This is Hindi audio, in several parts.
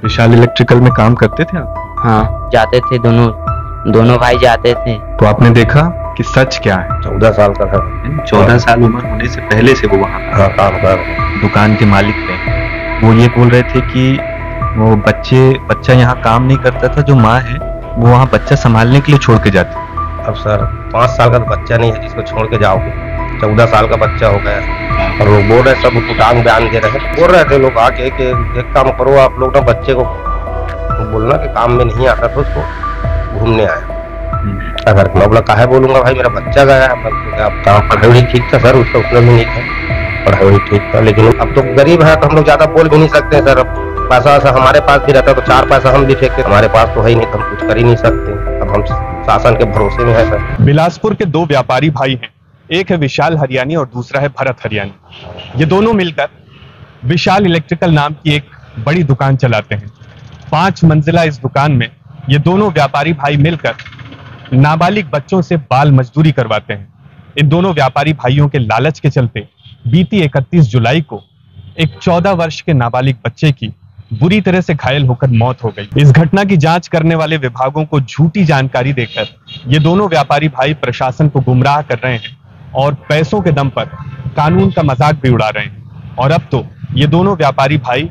विशाल इलेक्ट्रिकल में काम करते थे आप? हाँ, जाते थे, दोनों भाई जाते थे। तो आपने देखा कि सच क्या है? 14 साल का था। 14 साल उम्र होने से पहले से वो वहाँ काम कर दुकान के मालिक थे। वो ये बोल रहे थे कि वो बच्चा यहाँ काम नहीं करता था, जो माँ है वो वहाँ बच्चा संभालने के लिए छोड़ के जाती। अब सर 5 साल का तो बच्चा नहीं है जिसको छोड़ के जाओगे, 14 साल का बच्चा हो गया। और वो बोल रहे सब कुटांग बयान दे रहे हैं, बोल रहे थे लोग आके कि एक काम करो आप लोग ना, बच्चे को बोलना कि काम में नहीं आता था, उसको घूमने आया। अगर मैं बोला काहे बोलूंगा भाई, मेरा बच्चा गया। अब काम पढ़ाई ठीक था सर, उसका उतना भी नहीं था, पढ़ाई ठीक था। लेकिन अब तो गरीब है तो हम लोग ज्यादा बोल भी नहीं सकते सर। अब पैसा हमारे पास भी रहता तो 4 पैसा हम भी फेंकते, हमारे पास तो है ही नहीं, हम कुछ कर ही नहीं सकते। अब हम शासन के भरोसे में है सर। बिलासपुर के 2 व्यापारी भाई हैं, एक है विशाल हरियाणी और दूसरा है भरत हरियाणी। ये दोनों मिलकर विशाल इलेक्ट्रिकल नाम की एक बड़ी दुकान चलाते हैं। 5 मंजिला इस दुकान में ये दोनों व्यापारी भाई मिलकर नाबालिग बच्चों से बाल मजदूरी करवाते हैं। इन दोनों व्यापारी भाइयों के लालच के चलते बीती 31 जुलाई को एक 14 वर्ष के नाबालिग बच्चे की बुरी तरह से घायल होकर मौत हो गई। इस घटना की जांच करने वाले विभागों को झूठी जानकारी देकर ये दोनों व्यापारी भाई प्रशासन को गुमराह कर रहे हैं और पैसों के दम पर कानून का मजाक भी उड़ा रहे हैं। और अब तो ये दोनों व्यापारी भाई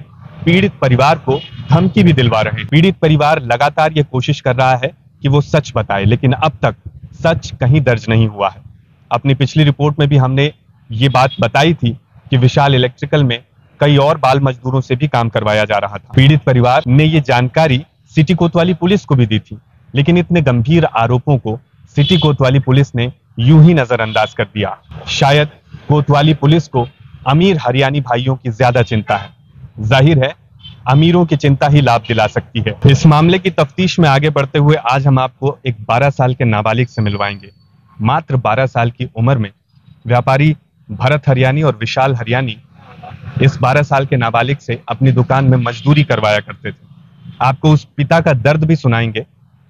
पीड़ित परिवार को धमकी भी दिलवा रहे हैं। पीड़ित परिवार लगातार ये कोशिश कर रहा है कि वो सच बताए, लेकिन अब तक सच कहीं दर्ज नहीं हुआ है। अपनी पिछली रिपोर्ट में भी हमने ये बात बताई थी कि विशाल इलेक्ट्रिकल में कई और बाल मजदूरों से भी काम करवाया जा रहा था। पीड़ित परिवार ने ये जानकारी सिटी कोतवाली पुलिस को भी दी थी, लेकिन इतने गंभीर आरोपों को सिटी कोतवाली पुलिस ने यूं ही नजरअंदाज कर दिया। शायद कोतवाली पुलिस को अमीर हरियाणी भाइयों की ज्यादा चिंता है। जाहिर है अमीरों की चिंता ही लाभ दिला सकती है। इस मामले की तफ्तीश में आगे बढ़ते हुए आज हम आपको एक 12 साल के नाबालिग से मिलवाएंगे। मात्र 12 साल की उम्र में व्यापारी भरत हरियाणी और विशाल हरियाणी इस 12 साल के नाबालिग से अपनी दुकान में मजदूरी करवाया करते थे। आपको उस पिता का दर्द भी सुनाएंगे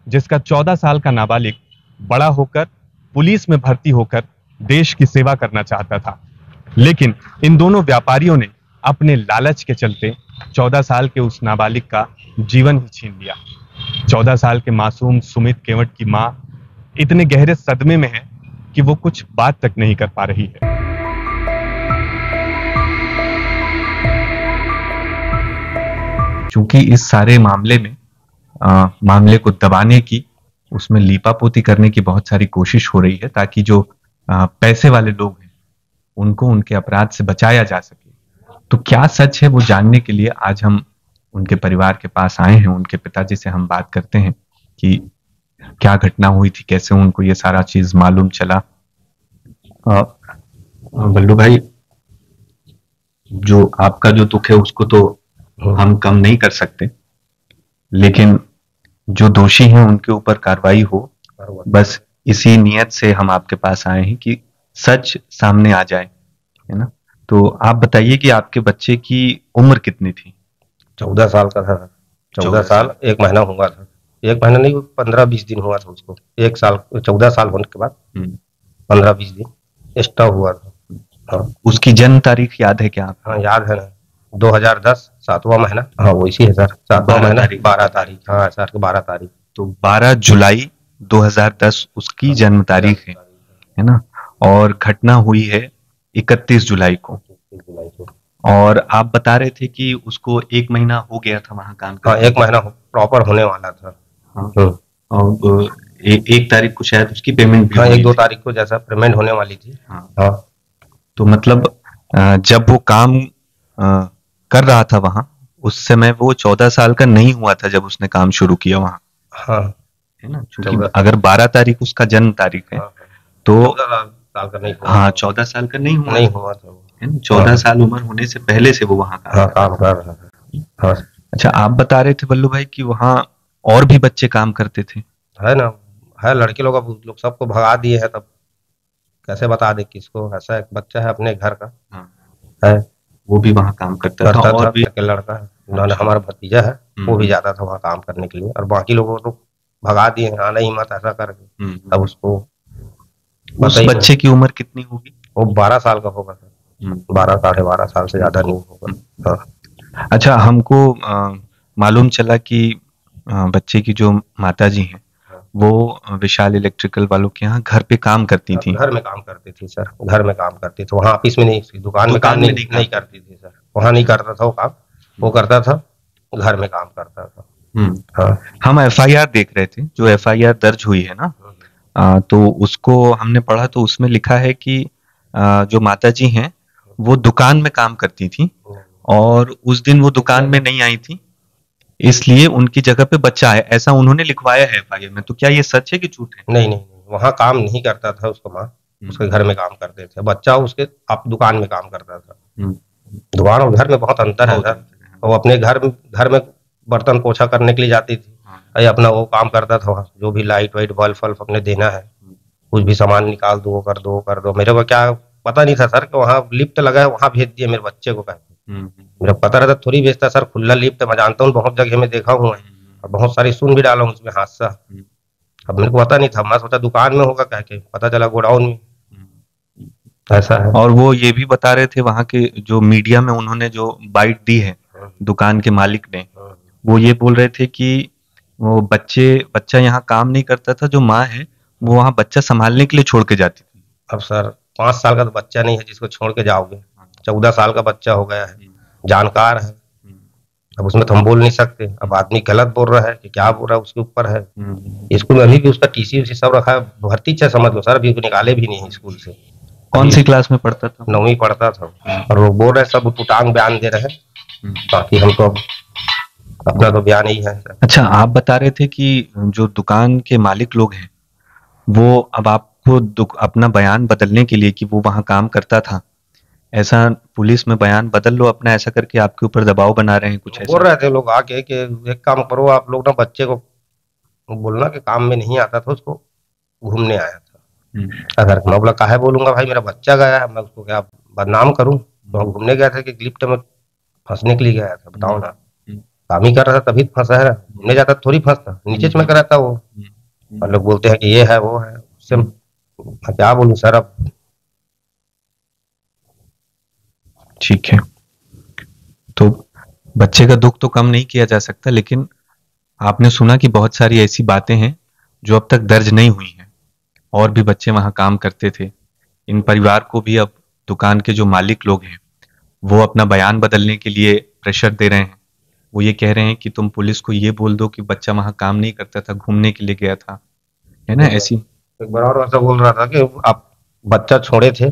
जिसका 14 साल का नाबालिग बड़ा होकर पुलिस में भर्ती होकर देश की सेवा करना चाहता था, लेकिन इन दोनों व्यापारियों ने अपने लालच के चलते 14 साल के उस नाबालिग का जीवन ही छीन लिया। 14 साल के मासूम सुमित केवट की मां इतने गहरे सदमे में है कि वो कुछ बात तक नहीं कर पा रही है। क्योंकि इस सारे मामले में मामले को दबाने की, उसमें लीपापोती करने की बहुत सारी कोशिश हो रही है, ताकि जो पैसे वाले लोग हैं उनको उनके अपराध से बचाया जा सके। तो क्या सच है वो जानने के लिए आज हम उनके परिवार के पास आए हैं। उनके पिताजी से हम बात करते हैं कि क्या घटना हुई थी, कैसे उनको ये सारा चीज मालूम चला। बल्लू भाई, जो आपका जो दुख है उसको तो हम कम नहीं कर सकते, लेकिन जो दोषी हैं उनके ऊपर कार्रवाई हो, बस इसी नियत से हम आपके पास आए हैं कि सच सामने आ जाए, है ना। तो आप बताइए कि आपके बच्चे की उम्र कितनी थी? 14 साल का था। 14 साल 1 महीना हुआ था। 1 महीना नहीं, 15-20 दिन हुआ था उसको। 1 साल 14 साल होने के बाद 15-20 दिन एक्स्ट्रा हुआ था। हाँ। उसकी जन्म तारीख याद है क्या आप? हाँ याद है ना, 2010 7वां महीना। हाँ वैसी है सर, 7वां महीना 12 तारीख। हाँ सर 12 तारीख। तो 12 जुलाई 2010 उसकी जन्म तारीख है ना। और घटना हुई है 31 जुलाई को। और आप बता रहे थे कि उसको 1 महीना हो गया था वहां काम हाँ 1 महीना प्रॉपर होने वाला था। हाँ। और 1 तारीख को शायद उसकी पेमेंट भी 1-2 तारीख को जैसा पेमेंट होने वाली थी। हाँ। तो मतलब जब वो काम कर रहा था वहां, उस समय वो 14 साल का नहीं हुआ था जब उसने काम शुरू किया वहां। हाँ है ना, क्योंकि अगर 12 तारीख उसका जन्म तारीख है तो 14 साल का नहीं हुआ। हाँ 14 साल का नहीं हुआ था। 14 साल उम्र होने से पहले से वो वहां काम कर रहा था। हाँ। अच्छा, आप बता रहे थे बल्लू भाई कि वहां और भी बच्चे काम करते थे? है ना, है लड़के लोग। अब लोग सबको भगा दिए हैं, तब कैसे बता दे किसको। ऐसा एक बच्चा है अपने घर का। है वो भी वहां काम करता था। और भी लड़का है, उन्होंने हमारा भतीजा है, वो भी जाता था वहां काम करने के लिए। और बाकी लोगों को भगा दिए, आना ही मत ऐसा करके। तब उसको उस बच्चे की उम्र कितनी होगी? वो 12 साल का होगा सर। 12 साढ़े 12 साल से ज्यादा नहीं होगा। अच्छा, हमको मालूम चला कि बच्चे की जो माताजी हैं वो विशाल इलेक्ट्रिकल वालों के यहाँ घर पे काम करती थी। घर में काम करती थी सर, घर में काम करती थी, वहाँ ऑफिस में नहीं, दुकान में काम नहीं करती थी सर, वहाँ नहीं करता था वो काम, वो करता था घर में काम करता था। हाँ। हम एफआईआर देख रहे थे, जो एफआईआर दर्ज हुई है ना, तो उसको हमने पढ़ा तो उसमें लिखा है कि जो माताजी हैं वो दुकान में काम करती थी और उस दिन वो दुकान में नहीं आई थी, इसलिए उनकी जगह पे बच्चा है, ऐसा उन्होंने लिखवाया है एफआईआर में। तो क्या ये सच है कि झूठ है? नहीं नहीं, वहाँ काम नहीं करता था उसका माँ, उसके घर में काम करते थे, बच्चा उसके आप दुकान में काम करता था। दुकान और घर में बहुत अंतर है सर। वो अपने घर में बर्तन पोछा करने के लिए जाती थी, अपना वो काम करता था वहाँ, जो भी लाइट वाइट बल्ब वल्ब अपने देना है, कुछ भी सामान निकाल दो कर दो। मेरे को क्या पता नहीं था सर कि वहाँ लिफ्ट लगा है, वहाँ भेज दिया मेरे बच्चे को कहते। मेरा पता रहता थोड़ी भेजता सर, खुला लिफ्ट मैं जानता हूँ, बहुत जगह में देखा हूँ और बहुत सारी सुन भी डाला हूँ उसमें हादसा। अब मेरे को पता नहीं था, मैं सोचा दुकान में होगा कह के, पता चला गोडाउन में। ऐसा है। और वो ये भी बता रहे थे वहां के जो मीडिया में उन्होंने जो बाइट दी है दुकान के मालिक ने, वो ये बोल रहे थे कि वो बच्चा यहाँ काम नहीं करता था, जो माँ है वो वहाँ बच्चा संभालने के लिए छोड़ के जाती थी। अब सर 5 साल का तो बच्चा नहीं है जिसको छोड़ के जाओगे, 14 साल का बच्चा हो गया है, जानकार है, अब उसमें तो हम बोल नहीं सकते। अब आदमी गलत बोल रहा है कि क्या बोल रहा है उसके ऊपर है। स्कूल में अभी भी उसका टीसी उसी सब रखा है, भर्ती चाहे समझ लो सर, अभी निकाले भी नहीं है स्कूल से। कौन सी क्लास में पढ़ता था? 9वीं पढ़ता था। और वो बोल रहे सब उटुटांग बयान दे रहे हैं, बाकी हम तो अपना तो बयान ही है। अच्छा, आप बता रहे थे कि जो दुकान के मालिक लोग हैं वो अब आपको अपना बयान बदलने के लिए कि वो वहां काम करता था, ऐसा पुलिस में बयान बदल लो अपना, ऐसा करके आपके ऊपर दबाव बना रहे हैं कुछ ऐसा? बोल रहे थे लोग आके कि एक काम करो आप लोग ना, बच्चे को बोलना कि काम में नहीं आता था, उसको घूमने आया था। अगर मैं बोला काहे बोलूंगा भाई, मेरा बच्चा गया है, मैं उसको क्या बदनाम करूं? तो हम घूमने गए थे कि लिफ्ट में फंसने के लिए गया था, बताओ ना। काम ही कर रहा था तभी फंसा है, घूमने जाता तो थोड़ी फंसता, नीचे में कर रहता वो। और लोग बोलते हैं कि ये है वो है, उससे मैं क्या बोलूं सर। अब ठीक है, तो बच्चे का दुख तो कम नहीं किया जा सकता, लेकिन आपने सुना कि बहुत सारी ऐसी बातें हैं जो अब तक दर्ज नहीं हुई हैं, और भी बच्चे वहां काम करते थे। इन परिवार को भी अब दुकान के जो मालिक लोग हैं वो अपना बयान बदलने के लिए प्रेशर दे रहे हैं। वो ये कह रहे हैं कि तुम पुलिस को ये बोल दो कि बच्चा वहां काम नहीं करता था, घूमने के लिए गया था, है ना। ऐसी एक बार और ऐसा बोल रहा था कि आप बच्चा छोड़े थे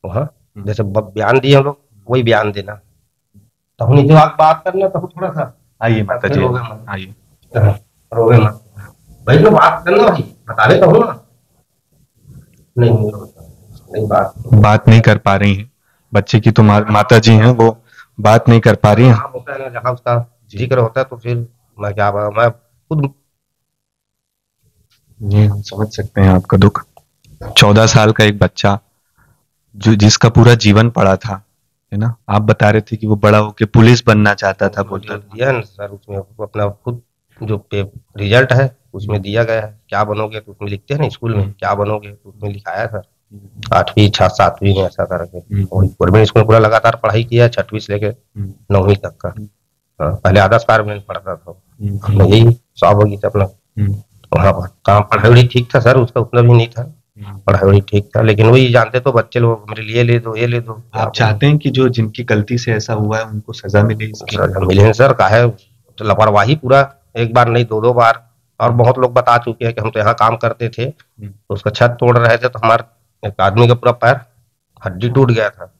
वहाँ, जैसे बयान दिए हम लोग, वही बयान देना। तो हम नीचे बात करना, तो थोड़ा सा आइए माता जी, आइए, रोवे मत भाई, तो बात करना भाई, बता रहे तो हूँ ना। नहीं बात नहीं कर पा रही हैं बच्चे की, तो माता जी हैं वो बात नहीं कर पा रही हैं। होता है ना जहाँ उसका जिक्र होता है, तो फिर मैं क्या, मैं खुद ये हम समझ सकते हैं आपका दुख। 14 साल का एक बच्चा जो जिसका पूरा जीवन पड़ा था, है ना। आप बता रहे थे कि वो बड़ा होके पुलिस बनना चाहता था, बोलता दिया ना सर उसमें अपना खुद जो रिजल्ट है उसमें दिया गया है, क्या बनोगे तो उसमें लिखते हैं ना स्कूल में, क्या बनोगे तो उसमें लिखाया सर 8वीं 7वीं में ऐसा करके। गवर्नमेंट स्कूल पूरा लगातार पढ़ाई किया, 6वीं से लेके 9वीं तक का। पहले आदर्श कार्य में पढ़ता था, यही 100 बगीचा अपना वहाँ पर काम। पढ़ाई ठीक था सर, उसका उतना भी नहीं था, पढ़ाई ठीक था, लेकिन वही जानते तो बच्चे लोग मेरे लिए ले दो, ये ले दो। आप चाहते हैं कि जो जिनकी गलती से ऐसा हुआ है उनको सजा मिले? सजा मिले सर, काहे तो लापरवाही पूरा, एक बार नहीं 2-2 बार। और बहुत लोग बता चुके हैं कि हम तो यहाँ काम करते थे, तो उसका छत तोड़ रहे थे, तो हमारे एक आदमी का पूरा पैर हड्डी टूट गया था,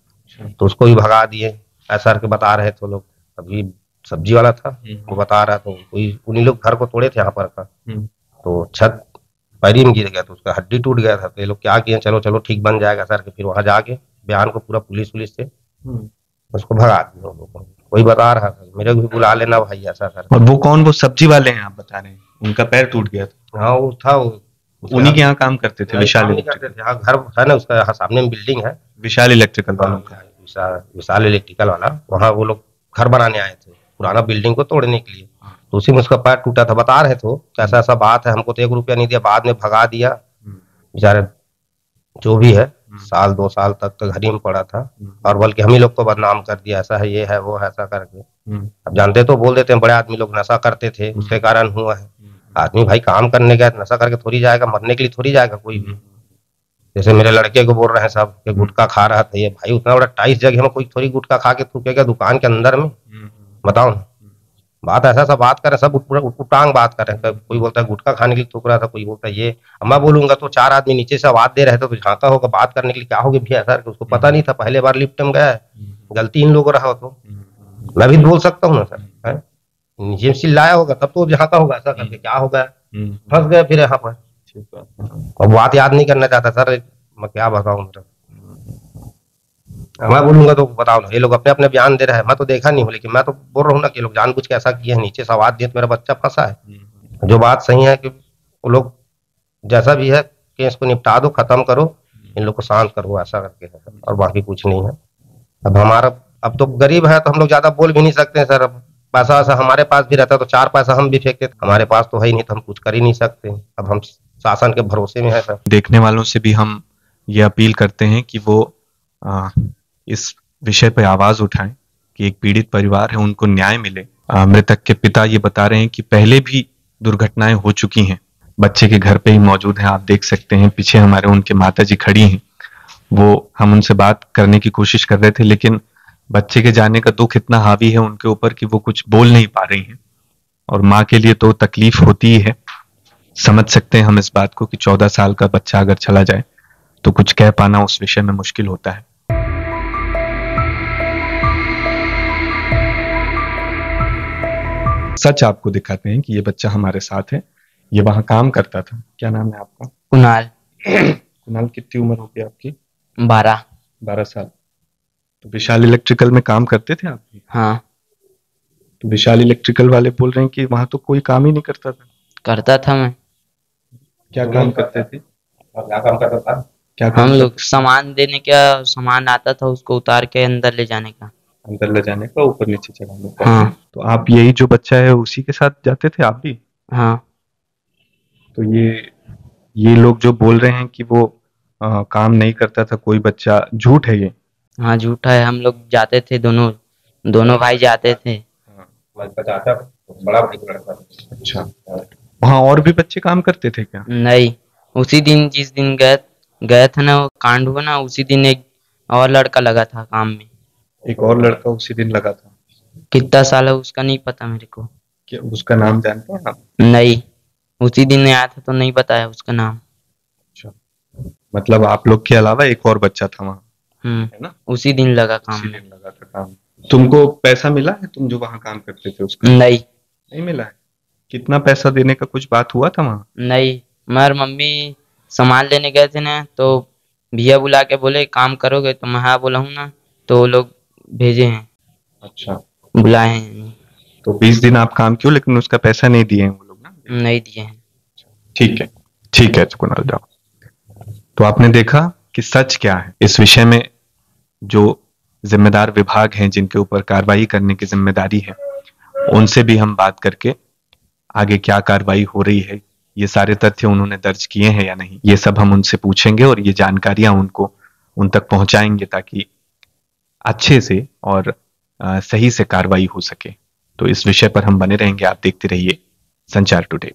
तो उसको भी भगा दिए, ऐसा करके बता रहे थे लोग। अभी सब्जी वाला था वो बता रहा था, कोई उन्हीं लोग घर को तोड़े थे यहाँ पर का, तो छत पैरी में गिर गया, तो उसका हड्डी टूट गया था। तो ये लोग क्या किए, चलो चलो ठीक बन जाएगा सर के, फिर वहां जाके बयान को पूरा पुलिस से उसको भगा दिया। कोई बता रहा था मेरे को भी बुला लेना भाई, ऐसा कर। और वो कौन, वो सब्जी वाले हैं आप बता रहे हैं, उनका पैर टूट गया था? हाँ वो था, उन्हीं के यहाँ काम करते थे, विशाल इलेक्ट्रिकल। हाँ घर है ना उसका, यहाँ सामने में बिल्डिंग है, विशाल इलेक्ट्रिकल वालों का, विशाल इलेक्ट्रिकल वाला। वहाँ वो लोग घर बनाने आए थे, पुराना बिल्डिंग को तोड़ने के लिए, तो उसी में उसका पैर टूटा था। बता रहे थे कैसा ऐसा बात है, हमको तो 1 रुपया नहीं दिया, बाद में भगा दिया बेचारे। जो भी है 1-2 साल तक तो घर ही में पड़ा था, और बल्कि हम ही लोग को बदनाम कर दिया, ऐसा है ये है वो है, ऐसा करके। अब जानते तो बोल देते हैं बड़े आदमी लोग नशा करते थे उसके कारण हुआ है। आदमी भाई काम करने गया नशा करके थोड़ी जाएगा, मरने के लिए थोड़ी जाएगा कोई भी। जैसे मेरे लड़के को बोल रहे हैं सब कि गुटखा खा रहा था, ये भाई उतना बड़ा टाइस जगह में कोई थोड़ी गुटखा खा के थूकेगा दुकान के अंदर में, बताओ ना। बात ऐसा सब बात कर रहे हैं, सब उटांग बात कर रहे हैं। कोई बोलता है गुटखा खाने के लिए थूक रहा था, कोई बोलता है ये। अब मैं बोलूंगा तो 4 आदमी नीचे से आवाज दे रहे थे तो झांका होगा बात करने के लिए, क्या होगी भैया सर, उसको पता नहीं था, पहले बार लिफ्ट में गया है, गलती इन लोगों रहा तो मैं भी बोल सकता हूँ ना सर, नीचे से लाया होगा तब तो झांका होगा ऐसा करके, क्या होगा फंस गए फिर यहाँ पर। और बात याद नहीं करना चाहता सर, मैं क्या बताऊं। मैं बोलूंगा तो बताओ ना, ये लोग अपने अपने बयान दे रहे हैं, मैं तो देखा नहीं हूँ, लेकिन मैं तो बोल रहा हूँ ना कि लोग जानबूझ के ऐसा किए हैं, नीचे से आवाज दिए तो मेरा बच्चा फंसा है। जो बात सही है कि वो लोग जैसा भी है केस को निपटा दो, खत्म करो, इन लोग को शांत करो, ऐसा करके है, और बाकी कुछ नहीं है। अब हमारा अब तो गरीब है तो हम लोग ज्यादा बोल भी नहीं सकते सर। अब पैसा वैसा हमारे पास भी रहता तो 4 पैसा हम भी फेंकते, हमारे पास तो है ही नहीं तो हम कुछ कर ही नहीं सकते। अब हम शासन के भरोसे में है सर। देखने वालों से भी हम ये अपील करते हैं कि वो इस विषय पर आवाज उठाएं कि एक पीड़ित परिवार है, उनको न्याय मिले। मृतक के पिता ये बता रहे हैं कि पहले भी दुर्घटनाएं हो चुकी हैं, बच्चे के घर पे ही मौजूद हैं, आप देख सकते हैं पीछे हमारे उनके माता जी खड़ी हैं। वो हम उनसे बात करने की कोशिश कर रहे थे, लेकिन बच्चे के जाने का दुख इतना हावी है उनके ऊपर कि वो कुछ बोल नहीं पा रही हैं। और माँ के लिए तो तकलीफ होती ही है, समझ सकते हैं हम इस बात को कि 14 साल का बच्चा अगर चला जाए तो कुछ कह पाना उस विषय में मुश्किल होता है। सच आपको दिखाते हैं कि ये बच्चा हमारे साथ है, ये वहां काम करता था। क्या नाम है आपका? कुणाल। कुणाल, कितनी उम्र होगी आपकी? 12 साल। तो विशाल इलेक्ट्रिकल में काम करते थे आप भी? हाँ। तो विशाल इलेक्ट्रिकल वाले बोल रहे हैं कि वहां तो कोई काम ही नहीं करता था। करता था मैं। क्या काम करते थे? क्या काम करता था? क्या काम हम लोग सामान देने का, सामान आता था उसको उतार के अंदर ले जाने का। अंदर ले जाने का, ऊपर नीचे चढ़ाने का। हाँ। तो आप यही जो बच्चा है उसी के साथ जाते थे आप भी? हाँ। तो ये लोग जो बोल रहे हैं कि वो काम नहीं करता था कोई बच्चा, झूठ है ये? हाँ झूठा है, हम लोग जाते थे, दोनों भाई जाते थे। बड़ा भाई लड़का। अच्छा, वहाँ और भी बच्चे काम करते थे क्या? नहीं, उसी दिन जिस दिन गए थे ना, वो कांड हुआ ना, उसी दिन एक और लड़का लगा था काम में। एक और लड़का उसी दिन लगा था? कितना साल है उसका नहीं पता मेरे को। क्या उसका नाम जानते हैं आप? नहीं, उसी दिन आया था तो नहीं बताया उसका नाम। अच्छा, मतलब आप लोग के अलावा एक और बच्चा था वहाँ, है ना? उसी दिन लगा काम उसी में। दिन लगा था काम। तुमको पैसा मिला है, तुम जो वहाँ काम करते थे उसका? नहीं मिला है। कितना पैसा देने का कुछ बात हुआ था वहाँ? नहीं, मैं और मम्मी सामान लेने गए थे ना, तो भैया बुला के बोले काम करोगे, तो मैं हाँ बोला हूँ ना, तो वो लोग भेजे हैं। अच्छा, बुलाए हैं। तो 20 दिन आप काम किए लेकिन उसका पैसा नहीं दिए हैं वो लोग ना? नहीं दिए हैं। ठीक है, ठीक है, कुणाल जाओ। तो आपने देखा कि सच क्या है इस विषय में। जो जिम्मेदार विभाग हैं जिनके ऊपर कार्रवाई करने की जिम्मेदारी है, उनसे भी हम बात करके आगे क्या कार्रवाई हो रही है, ये सारे तथ्य उन्होंने दर्ज किए हैं या नहीं, ये सब हम उनसे पूछेंगे और ये जानकारियां उन तक पहुंचाएंगे ताकि अच्छे से और सही से कार्रवाई हो सके। तो इस विषय पर हम बने रहेंगे, आप देखते रहिए संचार टुडे।